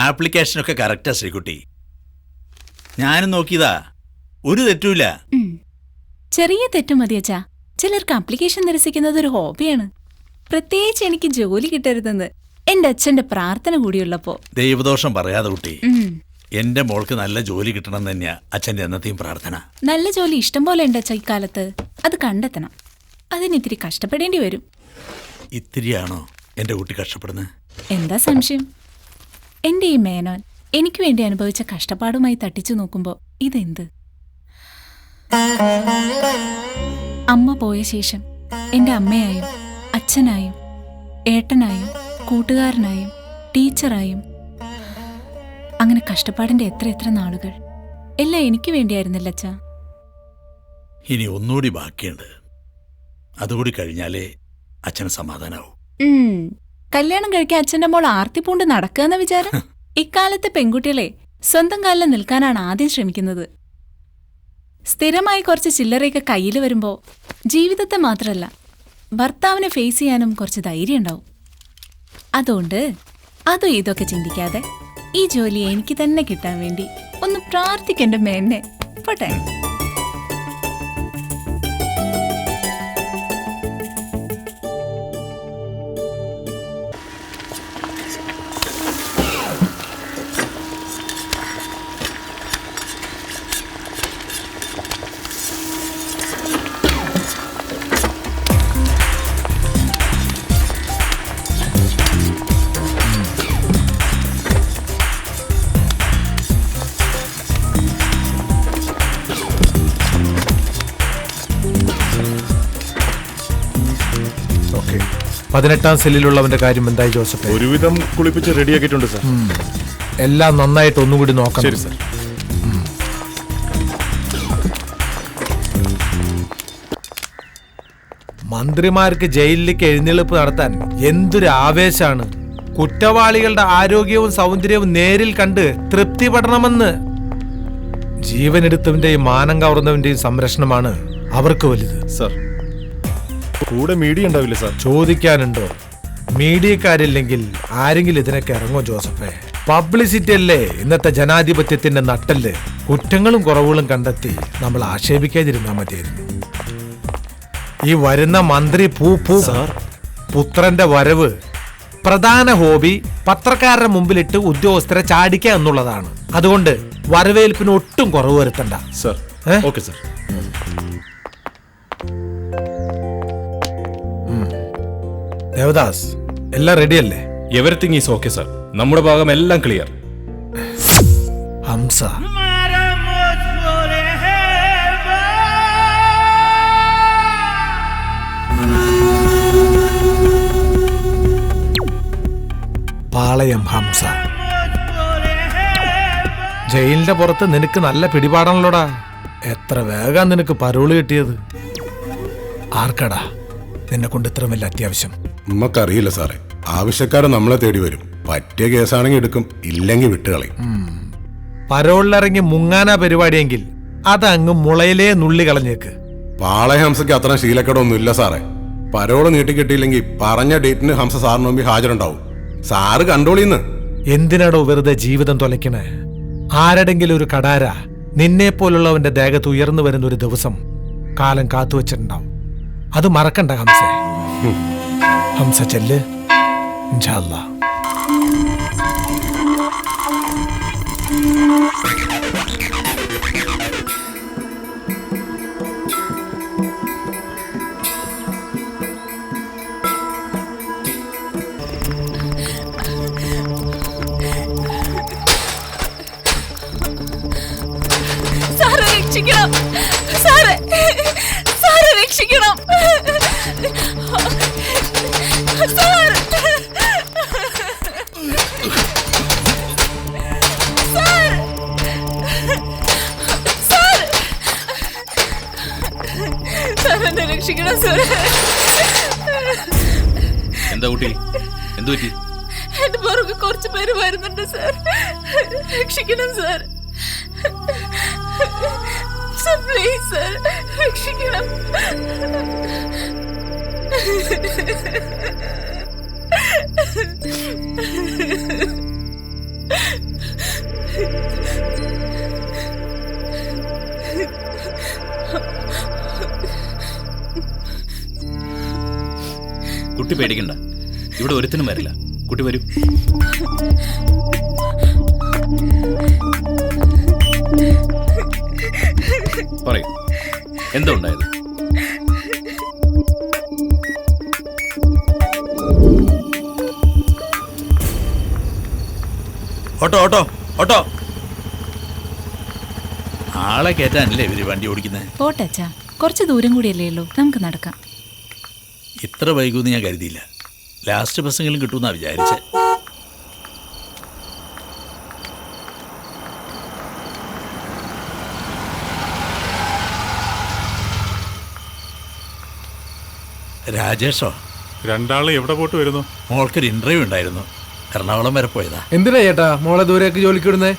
ആപ്ലിക്കേഷനൊക്കെ correct Sreekutty. ഞാനും നോക്കിയതാ, ഒരു തെറ്റുമില്ല. ചെറിയ തെറ്റു മതിയച്ചാ. ചിലർക്ക് ആപ്ലിക്കേഷൻ നിരസിക്കുന്നത് ഒരു ഹോബിയാണ്. പ്രത്യേകിച്ച് എനിക്ക് ജോലി കിട്ടരുതെന്ന് എന്റെ അച്ഛന്റെ പ്രാർത്ഥന കൂടിയുള്ളപ്പോ. ദൈവദോഷം പറയാതെ കുട്ടി, എന്റെ മോൾക്ക് നല്ല ജോലി കിട്ടണം തന്നെയാ അച്ഛന്റെ എന്നത്തെയും പ്രാർത്ഥന. നല്ല ജോലി ഇഷ്ടം പോലെ ഉണ്ട് അച്ഛ. ഇക്കാലത്ത് അത് കണ്ടെത്തണം. അതിനിത്തിരി കഷ്ടപ്പെടേണ്ടി വരും. ഇത്തിരിയാണോ എന്റെ കുട്ടി കഷ്ടപ്പെടുന്നത്? എന്താ സംശയം? എന്റെ ഈ മേനോൻ എനിക്ക് വേണ്ടി അനുഭവിച്ച കഷ്ടപ്പാടുമായി തട്ടിച്ചു നോക്കുമ്പോ ഇതെന്ത്? അമ്മ പോയ ശേഷം എന്റെ അമ്മയായും അച്ഛനായും ഏട്ടനായും കൂട്ടുകാരനായും ടീച്ചറായും അങ്ങനെ കഷ്ടപ്പാടിന്റെ എത്ര നാളുകൾ എല്ലാം എനിക്ക് വേണ്ടിയായിരുന്നില്ല അച്ഛാ. ഇനി ഒന്നുകൂടി ബാക്കിയുണ്ട്. അതുകൂടി കഴിഞ്ഞാലേ അച്ഛന് സമാധാനാവും. കല്യാണം കഴിക്കാൻ അച്ഛന്റെ മോൾ ആർത്തി പൂണ്ട് നടക്കുക വിചാരം? ഇക്കാലത്തെ പെൺകുട്ടികളെ സ്വന്തം കാലിൽ നിൽക്കാനാണ് ആദ്യം ശ്രമിക്കുന്നത്. സ്ഥിരമായി കുറച്ച് ചില്ലറയൊക്കെ കയ്യിൽ വരുമ്പോ ജീവിതത്തെ മാത്രമല്ല ഭർത്താവിനെ ഫേസ് ചെയ്യാനും കുറച്ച് ധൈര്യം ഉണ്ടാവും. അതുകൊണ്ട് അതും ഇതൊക്കെ ചിന്തിക്കാതെ ഈ ജോലി എനിക്ക് തന്നെ കിട്ടാൻ വേണ്ടി ഒന്ന് പ്രാർത്ഥിക്കണ്ട മേന്നെ. പോട്ടെ. ഓക്കെ, 18ാം സെല്ലിലുള്ളവന്റെ കാര്യം എന്തായി ജോസഫ്? ഒരുവിധം കുളിപ്പിച്ച് റെഡിയാക്കിയിട്ടുണ്ട് സാർ. എല്ലാം നന്നായിട്ട് ഒന്നുകൂടി നോക്കാം. ശരി സാർ. മന്ത്രിമാർക്ക് ജയിലിലേക്ക് എഴുന്നള്ളിപ്പ് നടത്താൻ എന്തൊരു ആവേശാണ്. കുറ്റവാളികളുടെ ആരോഗ്യവും സൗന്ദര്യവും നേരിൽ കണ്ട് തൃപ്തിപ്പെടണമെന്ന്. ജീവനെടുത്തവന്റെയും മാനം കവർന്നവന്റെയും സംരക്ഷണമാണ് അവർക്ക് വലുത്. സാർ, കൂടെ മീഡിയ ഉണ്ടാവില്ല സാർ? ചോദിക്കാനുണ്ടോ? മീഡിയക്കാരില്ലെങ്കിൽ ആരെങ്കിലും ഇതിനൊക്കെ ഇറങ്ങോ ജോസഫേ? പബ്ലിസിറ്റി അല്ലേ ഇന്നത്തെ ജനാധിപത്യത്തിന്റെ നട്ടല്. കുറ്റങ്ങളും കുറവുകളും കണ്ടെത്തി നമ്മൾ ആക്ഷേപിക്കാതിരുന്നാ മതിയായിരുന്നു. ഈ വരുന്ന മന്ത്രി പുത്രന്റെ വരവ് പ്രധാന ഹോബി പത്രക്കാരുടെ മുമ്പിലിട്ട് ഉദ്യോഗസ്ഥരെ ചാടിക്കുക എന്നുള്ളതാണ്. അതുകൊണ്ട് വരവേൽപ്പിന് ഒട്ടും കുറവ് വരുത്തണ്ട സാർ. Okay sir. ദേവദാസ്, എല്ലാം റെഡിയല്ലേ? Everything is okay sir. നമ്മുടെ ഭാഗം എല്ലാം ക്ലിയർ. ഹംസ, പാളയം ഹംസ, ജയിലിന്റെ പുറത്ത് നിനക്ക് നല്ല പിടിപാടാണല്ലോടാ. എത്ര വേഗം നിനക്ക് പരോള് കിട്ടിയത്. ആർക്കടാ നിന്നെ കൊണ്ട് ഇത്ര വലിയ അത്യാവശ്യം? നമുക്കറിയില്ല സാറേ. ആവശ്യക്കാരെ നമ്മളെ തേടി വരും. പറ്റിയ കേസാണെങ്കിൽ എടുക്കും, ഇല്ലെങ്കിൽ വിട്ടുകളയും. പരോളിലിറങ്ങി മുങ്ങാനാ പരിപാടിയെങ്കിൽ അതങ്ങ് മുളയിലേ നുള്ളി കളഞ്ഞേക്ക്. പാളയ ഹംസയ്ക്ക് അത്ര ശീലക്കേടൊന്നും ഇല്ല സാറേ. പരോള് നീട്ടിക്കിട്ടിയില്ലെങ്കിൽ പറഞ്ഞ ഡേറ്റിന് ഹംസ സാറിന് മുമ്പിൽ ഹാജരുണ്ടാവും. സാറ് കണ്ടോളിന്ന്. എന്തിനാടോ വെറുതെ ജീവിതം തൊലയ്ക്കണേ? ആരുടെങ്കിലും ഒരു കടാര നിന്നെ പോലുള്ളവന്റെ ദേഹത്ത് ഉയർന്നു വരുന്ന ഒരു ദിവസം കാലം കാത്തുവച്ചിട്ടുണ്ടാവും. അത് മറക്കണ്ട ഹംസേ. ഹംസ ചെല്ല്. ഇൻഷാ അല്ലാഹ്. രക്ഷിക്കണം സാറേ, സാറേ രക്ഷിക്കണം. എന്നെ രക്ഷിക്കണം സാർ. എന്താ കുട്ടി, എന്തു പറ്റി? എന്റെ പുറകെ കുറച്ച് പേര് വരുന്നുണ്ട് സാർ. രക്ഷിക്കണം സാർ. സാർ പ്ലീസ് സാർ, രക്ഷിക്കണം. കുട്ടി പേടിക്കണ്ട, ഇവിടെ ഒരുത്തിനും വരില്ല. കുട്ടി വരൂ. പറയൂ, എന്താ ഉണ്ടായത്? Auto auto auto. ആളെ കയറ്റാനല്ലേ ഇവര് വണ്ടി ഓടിക്കുന്നത്? പോട്ടച്ചാ, കുറച്ച് ദൂരം കൂടിയല്ലേ ഉള്ളൂ, നമുക്ക് നടക്കാം. ഇത്ര വൈകുമെന്ന് ഞാൻ കരുതിയില്ല. ലാസ്റ്റ് ബസ്സെങ്കിലും കിട്ടുമെന്നാ വിചാരിച്ചേ. രാജേഷോ? രണ്ടാള് എവിടെ പോയിട്ട് വരുന്നു? മോൾക്കൊരു ഇന്റർവ്യൂ ഉണ്ടായിരുന്നു, എറണാകുളം വരെ പോയതാ. എന്തിനാ ചേട്ടാ മോളെ ദൂരേക്ക് ജോലിക്ക് വിടുന്നേ?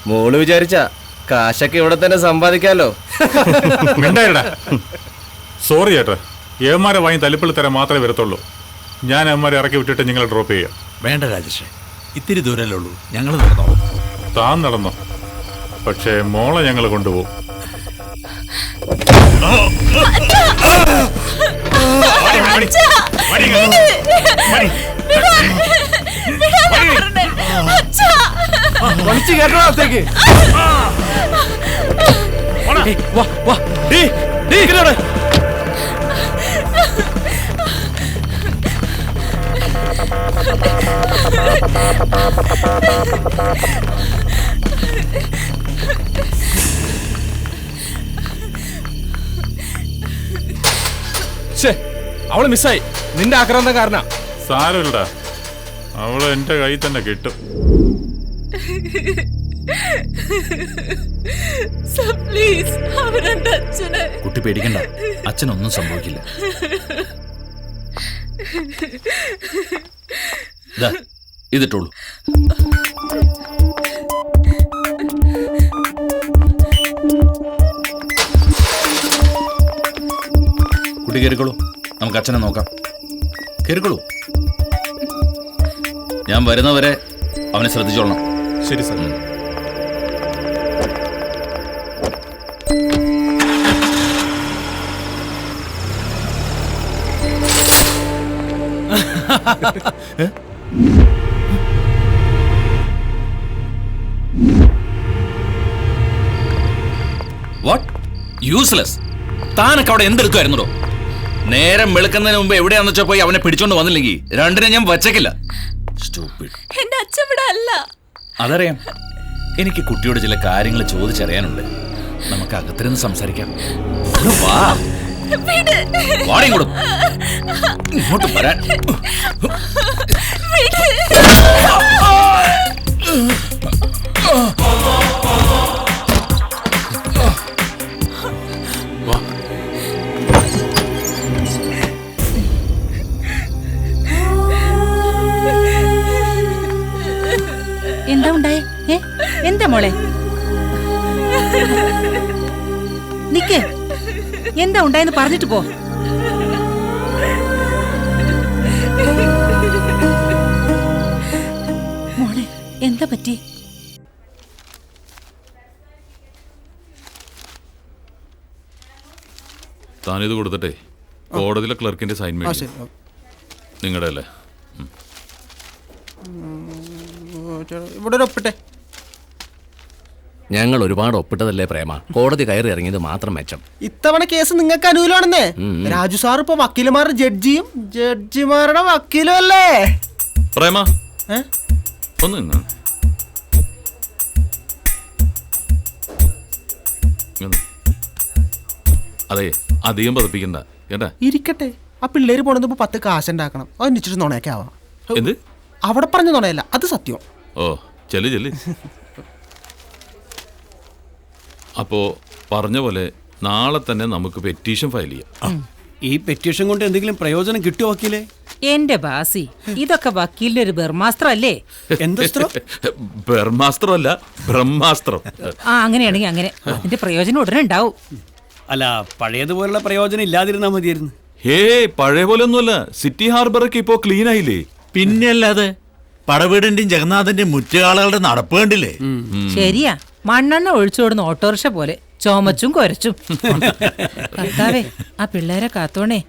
മോള് വിചാരിച്ച കാശൊക്കെ ഇവിടെ തന്നെ സമ്പാദിക്കാലോ. സോറി ചേട്ടാ, ഏമാരെ വാങ്ങി തല്ലിപ്പള്ളി തരാൻ മാത്രമേ വരത്തുള്ളൂ. ഞാൻ ഏമാരെ ഇറക്കി വിട്ടിട്ട് നിങ്ങളെ ഡ്രോപ്പ് ചെയ്യാം. വേണ്ട രാജേഷേ, ഇത്തിരി ദൂരല്ലേ ഉള്ളൂ, ഞങ്ങൾ നടന്നോ. താൻ നടന്നോ, പക്ഷേ മോളെ ഞങ്ങൾ കൊണ്ടുപോകും. വലിച്ചു കേട്ടോ അകത്തേക്ക്. അവള് മിസ്സായി, നിന്റെ ആക്രാന്തം കാരണം. സാരമില്ലടാ, അവള് എന്റെ കയ്യിൽ തന്നെ കിട്ടും. പ്ലീസ്, അവരെന്റെ അച്ഛനെ. കുട്ടി പേടിക്കണ്ട, അച്ഛനൊന്നും സംഭവിക്കില്ല. ദാ, ഇതിട്ടോളൂ. കുട്ടി കയറിക്കോളൂ, നമുക്ക് അച്ഛനെ നോക്കാം. കയറിക്കോളൂ. ഞാൻ വരുന്നവരെ അവനെ ശ്രദ്ധിച്ചോളണം. ശരി സാർ. What useless. താനൊക്കെ അവിടെ എന്തെടുക്കുമായിരുന്നോ? നേരം വെളുക്കുന്നതിന് മുമ്പ് എവിടെയാന്ന് വെച്ചാൽ പോയി അവനെ പിടിച്ചോണ്ട് വന്നില്ലെങ്കിൽ രണ്ടിനെ ഞാൻ വച്ചേക്കില്ല. എന്റെ അച്ഛൻ ഇവിടെ അല്ല. അതറിയാം. എനിക്ക് കുട്ടിയോട് ചില കാര്യങ്ങൾ ചോദിച്ചറിയാനുണ്ട്. നമുക്ക് അകത്തിരുന്ന് സംസാരിക്കാം. വാ, വാടയും കൊടു. ഇങ്ങോട്ട് വരാൻ. എന്താ ഉണ്ടായേ? എന്താ മോളെ? നിക്കേ, എന്താ ഉണ്ടായെന്ന് പറഞ്ഞിട്ട് പോ. മോളെ, എന്താ പറ്റി? താനിത് കൊടുത്തിട്ടേ കോടതിയിലെ ക്ലർക്കിന്റെ സൈൻ മേടിച്ചു. നിങ്ങളുടെ അല്ലേ? ഇവിടെ ഒരു ഒപ്പിട്ടെ. ഞങ്ങൾ ഒരുപാട് ഒപ്പിട്ടതല്ലേ പ്രേമ, കോടതി കയറി ഇറങ്ങിയത് മാത്രം മെച്ചം. ഇത്തവണ കേസ് നിങ്ങൾക്ക് അനുകൂലമാണെന്നേ. രാജു സാർ ഇപ്പൊ വക്കീലുമാരുടെ ജഡ്ജിയും ജഡ്ജിമാരുടെ വക്കീലും അല്ലേ? പ്രേമ ഒന്ന് നിന്ന്. അതെ, അധികം പതിപ്പിക്കണ്ട കേട്ടാ. ഇരിക്കട്ടെ. ആ പിള്ളേര് പോണത് ഇപ്പൊ 10 കാശുണ്ടാക്കണം. അതിനിച്ചിട്ട് നുണയൊക്കെ ആവാം. എന്ത്? അവിടെ പറഞ്ഞ നുണയല്ല, അത് സത്യം. ഓ ചെല്ലു ചെല്ലു. അപ്പോ പറഞ്ഞ പോലെ നാളെ തന്നെ നമുക്ക് പെറ്റീഷൻ ഫയൽ ചെയ്യാം. ഈ പെറ്റീഷൻ കൊണ്ട് എന്തെങ്കിലും പ്രയോജനം കിട്ടുമോ വക്കീലേ? എന്റെ ബാസി, ഇതൊക്കെ വക്കീലിന്റെ ഒരു ബർമാസ്ത്രം അല്ലേ? എന്തസ്ത്രം? ബ്രഹ്മാസ്ത്രമല്ല, ബ്രഹ്മാസ്ത്രം. ആ അങ്ങനെയാണെങ്കിൽ അങ്ങനെ അതിന്റെ പ്രയോജനം ഉടനെ ഉണ്ടാവും. അല്ല, പഴയതുപോലുള്ള പ്രയോജനം ഇല്ലാതിരുന്നാ മതിയായിരുന്നു. ഹേ പഴയ പോലെ ഒന്നുമല്ല. സിറ്റി ഹാർബറൊക്കെ ഇപ്പോ ക്ലീൻ ആയില്ലേ? പിന്നല്ലാതെ പടവീടിന്റെയും ജഗന്നാഥന്റെയും മുറ്റുകാളുകളുടെ നടപ്പ് കണ്ടില്ലേ? ശരിയാ, മണ്ണെണ്ണ ഒഴിച്ചോടുന്ന ഓട്ടോറിക്ഷ പോലെ ചുമച്ചും കുരച്ചും. കർത്താവേ, ആ പിള്ളേരെ കാത്തോണേ.